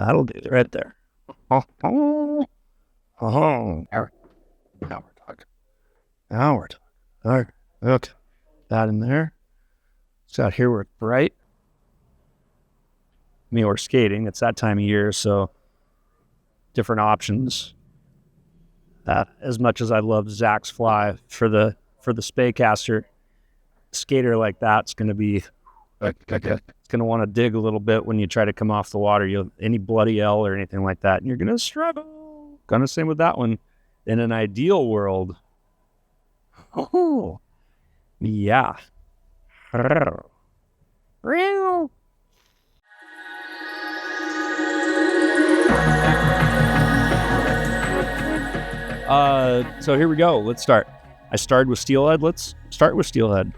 That'll do it right there. Now we're talking. Now we're talking. All right. Okay. That in there. It's out here where it's bright. I mean, we're skating. It's that time of year, so different options. As much as I love Zach's fly for the Spaycaster, skater like that's going to be, it's going to want to dig a little bit when you try to come off the water. Any bloody L or anything like that, and you're going to struggle. Kind of same with that one. In an ideal world, yeah. So here we go. Let's start. I started with Steelhead. Let's start with Steelhead.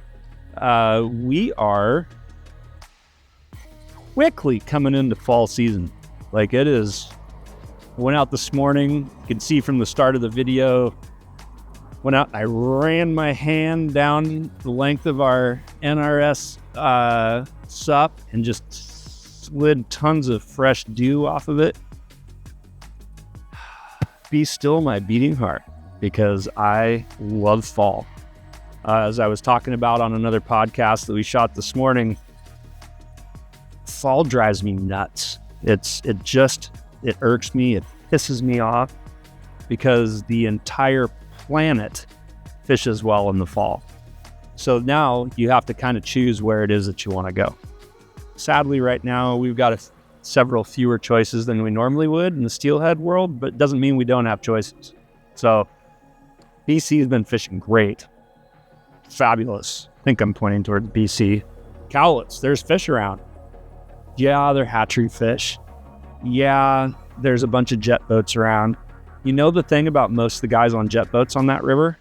We are quickly coming into fall season. Like it is. Went out this morning. You can see from the start of the video. Went out. I ran my hand down the length of our NRS sup and just slid tons of fresh dew off of it. Be still my beating heart, because I love fall. As I was talking about on another podcast that we shot this morning, fall drives me nuts. It irks me, it pisses me off, because the entire planet fishes well in the fall. So now you have to kind of choose where it is that you want to go. Sadly, right now we've got several fewer choices than we normally would in the steelhead world, but it doesn't mean we don't have choices. So BC has been fishing great. Fabulous. I think I'm pointing towards BC. Cowlitz, there's fish around. Yeah, they're hatchery fish. Yeah, there's a bunch of jet boats around. You know the thing about most of the guys on jet boats on that river?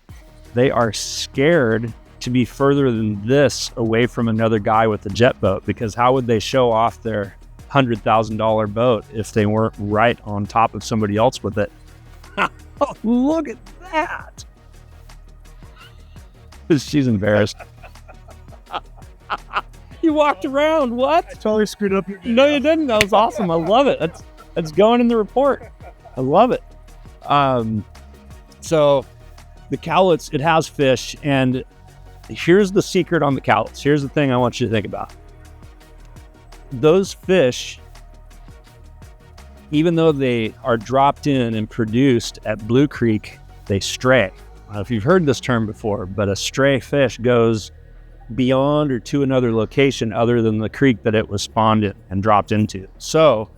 They are scared to be further than this away from another guy with a jet boat, because how would they show off their $100,000 boat if they weren't right on top of somebody else with it? Oh, look at that. She's embarrassed. You walked around. What? I totally screwed up your day. No, you didn't. That was awesome. I love it. That's going in the report. I love it. So the Cowlitz, it has fish, and here's the secret on the Cowlitz. Here's the thing I want you to think about. Those fish, even though they are dropped in and produced at Blue Creek, they stray. I don't know if you've heard this term before, but a stray fish goes beyond or to another location other than the creek that it was spawned in and dropped into. So,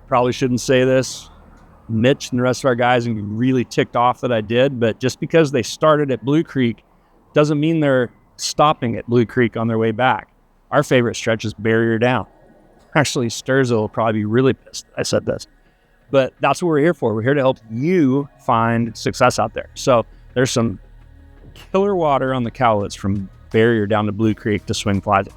probably shouldn't say this. Mitch and the rest of our guys are really ticked off that I did, but just because they started at Blue Creek doesn't mean they're stopping at Blue Creek on their way back. Our favorite stretch is Barrier Down. Actually, Sturzo will probably be really pissed I said this. But that's what we're here for. We're here to help you find success out there. So there's some killer water on the Cowlitz from Barrier down to Blue Creek to swing flies.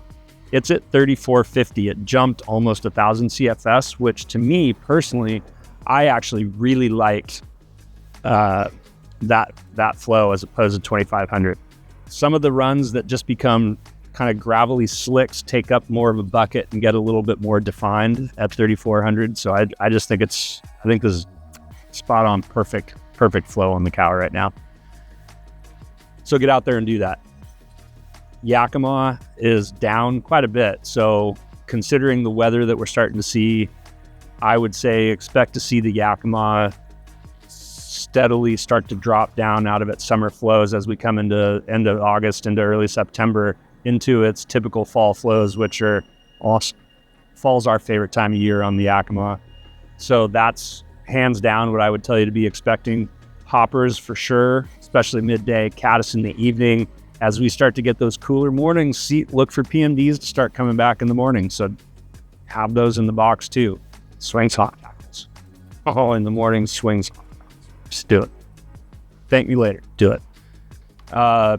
It's at 3450. It jumped almost 1,000 CFS, which to me personally, I actually really liked that flow as opposed to 2,500. Some of the runs that just become kind of gravelly slicks take up more of a bucket and get a little bit more defined at 3,400. So I just think this is spot on, perfect flow on the cow right now. So get out there and do that. Yakima is down quite a bit. So considering the weather that we're starting to see, I would say expect to see the Yakima steadily start to drop down out of its summer flows as we come into end of August into early September into its typical fall flows, which are awesome. Fall's our favorite time of year on the Yakima. So that's hands down what I would tell you to be expecting. Hoppers for sure, especially midday, caddis in the evening. As we start to get those cooler mornings, look for PMDs to start coming back in the morning. So have those in the box too. Swings hot tackles. Oh, in the morning, swings. Just do it. Thank me later. Do it.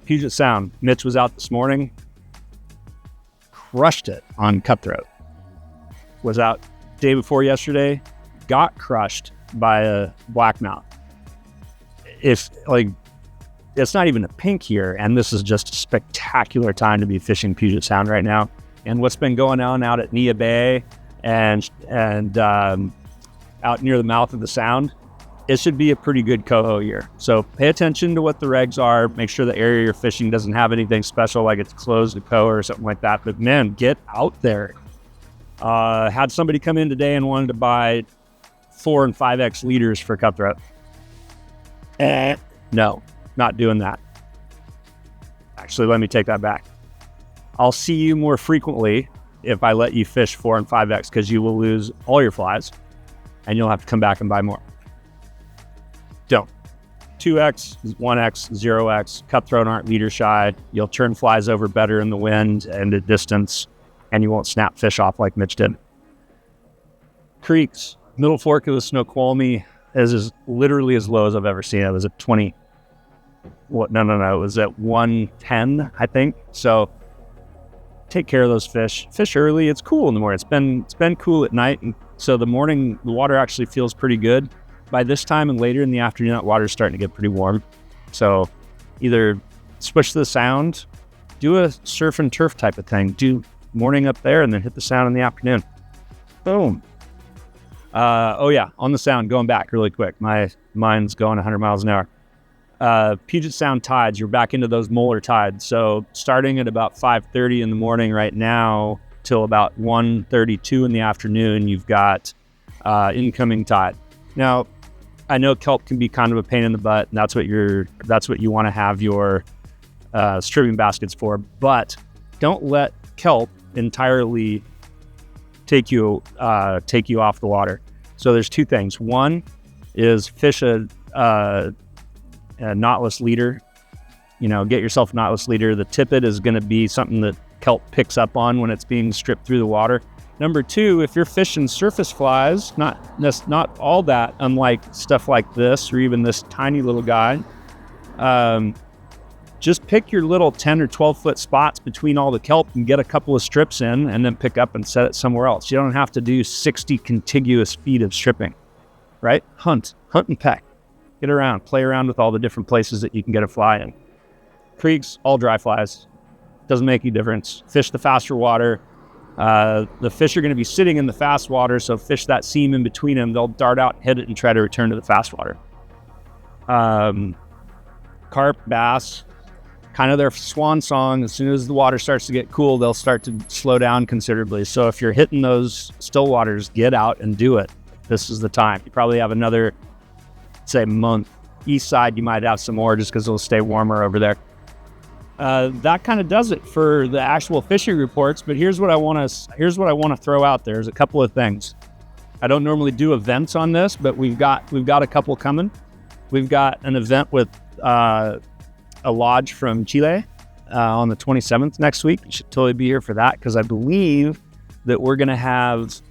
Puget Sound. Mitch was out this morning. Crushed it on cutthroat. Was out day before yesterday. Got crushed by a blackmouth. It's not even a pink here, and this is just a spectacular time to be fishing Puget Sound right now. And what's been going on out at Nia Bay and out near the mouth of the sound, it should be a pretty good coho year. So pay attention to what the regs are. Make sure the area you're fishing doesn't have anything special, like it's closed to coho or something like that. But man, get out there. Had somebody come in today and wanted to buy 4 and 5X leaders for cutthroat. No, not doing that. Actually, let me take that back. I'll see you more frequently if I let you fish 4 and 5X, because you will lose all your flies and you'll have to come back and buy more. Don't. 2X, 1X, 0X, cutthroat aren't leader shy. You'll turn flies over better in the wind and at distance, and you won't snap fish off like Mitch did. Creeks, middle fork of the Snoqualmie is literally as low as I've ever seen it. It was at 20. What? No. It was at 110, I think. So take care of those fish. Fish early. It's cool in the morning. It's been cool at night, and so the morning the water actually feels pretty good. By this time and later in the afternoon, that water's starting to get pretty warm. So either switch to the sound, do a surf and turf type of thing. Do morning up there and then hit the sound in the afternoon. Boom. On the sound, going back really quick. My mind's going 100 miles an hour. Puget Sound tides, you're back into those molar tides. So starting at about 5:30 in the morning right now till about 1:32 in the afternoon, you've got incoming tide. Now, I know kelp can be kind of a pain in the butt, and that's what you want to have your stripping baskets for. But don't let kelp entirely take you off the water. So there's 2 things. One is fish a knotless leader. Get yourself a knotless leader. The tippet is going to be something that kelp picks up on when it's being stripped through the water. Number 2, if you're fishing surface flies, not all that unlike stuff like this or even this tiny little guy, just pick your little 10 or 12 foot spots between all the kelp and get a couple of strips in, and then pick up and set it somewhere else. You don't have to do 60 contiguous feet of stripping, right? Hunt and peck. Get around, play around with all the different places that you can get a fly in. Creeks, all dry flies. Doesn't make any difference. Fish the faster water. The fish are going to be sitting in the fast water, so fish that seam in between them. They'll dart out, hit it, and try to return to the fast water. Carp, bass, kind of their swan song. As soon as the water starts to get cool, they'll start to slow down considerably. So if you're hitting those still waters, get out and do it. This is the time. You probably have another, say, month. East side, you might have some more just because it'll stay warmer over there. That kind of does it for the actual fishing reports. But here's what I want to throw out there. There's a couple of things. I don't normally do events on this, but we've got a couple coming. We've got an event with a lodge from Chile on the 27th next week. You should totally be here for that, because I believe that we're going to have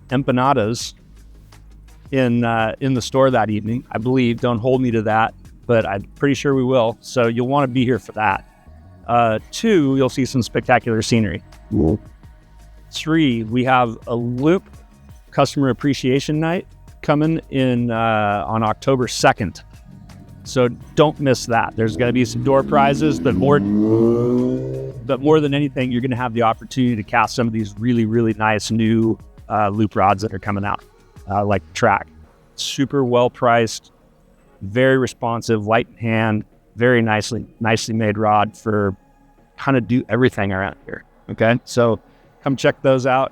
empanadas in the store that evening. I believe. Don't hold me to that, but I'm pretty sure we will. So you'll want to be here for that. 2, you'll see some spectacular scenery. 3, we have a Loop Customer Appreciation Night coming in on October 2nd. So don't miss that. There's going to be some door prizes, but more than anything, you're going to have the opportunity to cast some of these really, really nice new loop rods that are coming out, like Track. Super well priced, very responsive, light in hand, very nicely made rod for kind of do everything around here. Okay, so come check those out.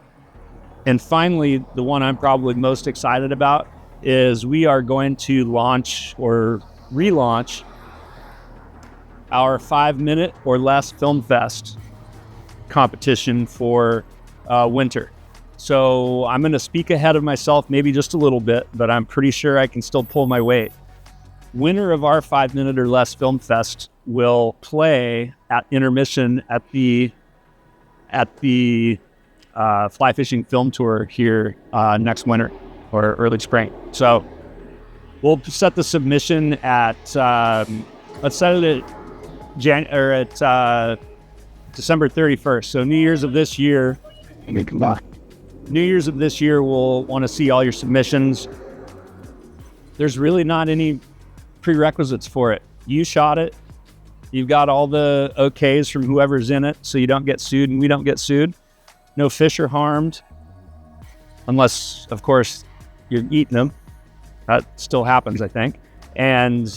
And finally, the one I'm probably most excited about is we are going to launch or relaunch our 5-minute or less film fest competition for winter. So I'm going to speak ahead of myself, maybe just a little bit, but I'm pretty sure I can still pull my weight. Winner of our 5-minute or less film fest will play at intermission at the fly fishing film tour here next winter or early spring. So we'll set the submission at let's set it at December 31st. So New Year's of this year, we'll want to see all your submissions. There's really not any prerequisites for it. You shot it. You've got all the okays from whoever's in it, so you don't get sued and we don't get sued. No fish are harmed, unless, of course, you're eating them. That still happens, I think. And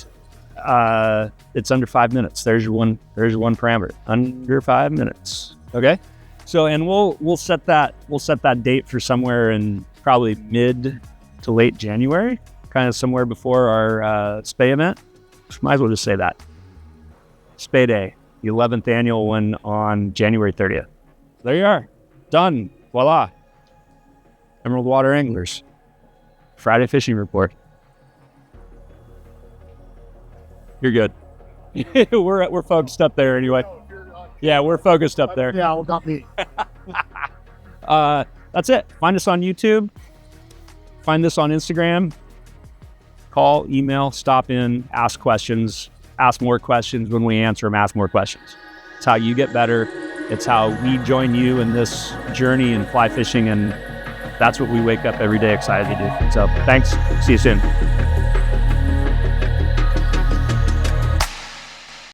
it's under 5 minutes. There's your one parameter. Under 5 minutes. Okay. So, and we'll set that date for somewhere in probably mid to late January, kind of somewhere before our Spay event. Might as well just say that. Spay Day, the 11th annual one on January 30th. There you are. Done. Voila. Emerald Water Anglers. Friday fishing report. You're good. We're focused up there anyway. Yeah, we're focused up there. Yeah, well, got me. That's it. Find us on YouTube. Find this on Instagram. Call, email, stop in, ask questions, ask more questions. When we answer them, ask more questions. It's how you get better. It's how we join you in this journey in fly fishing, and that's what we wake up every day excited to do. So thanks. See you soon.